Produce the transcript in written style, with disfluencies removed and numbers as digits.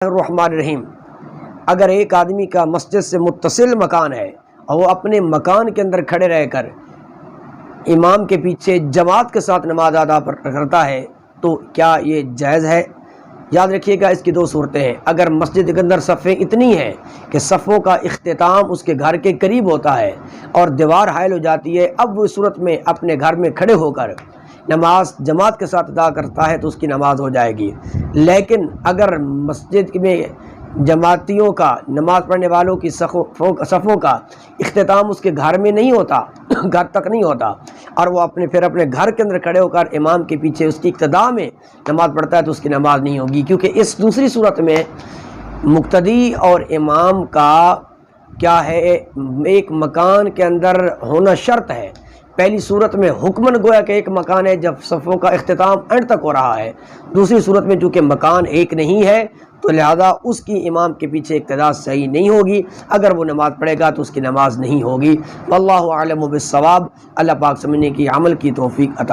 الرحمن الرحیم، اگر ایک آدمی کا مسجد سے متصل مکان ہے اور وہ اپنے مکان کے اندر کھڑے رہ کر امام کے پیچھے جماعت کے ساتھ نماز ادا کرتا ہے تو کیا یہ جائز ہے؟ یاد رکھیے گا، اس کی دو صورتیں ہیں۔ اگر مسجد کے اندر صفیں اتنی ہیں کہ صفوں کا اختتام اس کے گھر کے قریب ہوتا ہے اور دیوار حائل ہو جاتی ہے، اب وہ صورت میں اپنے گھر میں کھڑے ہو کر نماز جماعت کے ساتھ ادا کرتا ہے تو اس کی نماز ہو جائے گی۔ لیکن اگر مسجد میں جماعتیوں کا، نماز پڑھنے والوں کی صفوں کا اختتام اس کے گھر میں نہیں ہوتا، گھر تک نہیں ہوتا، اور وہ پھر اپنے گھر کے اندر کھڑے ہو کر امام کے پیچھے اس کی اقتداء میں نماز پڑھتا ہے تو اس کی نماز نہیں ہوگی، کیونکہ اس دوسری صورت میں مقتدی اور امام کا کیا ہے، ایک مکان کے اندر ہونا شرط ہے۔ پہلی صورت میں حکمن گویا کہ ایک مکان ہے جب صفوں کا اختتام اینڈ تک ہو رہا ہے، دوسری صورت میں چونکہ مکان ایک نہیں ہے تو لہذا اس کی امام کے پیچھے اقتداء صحیح نہیں ہوگی، اگر وہ نماز پڑھے گا تو اس کی نماز نہیں ہوگی۔ واللہ اعلم بالصواب۔ اللہ پاک سمجھنے کی، عمل کی توفیق عطا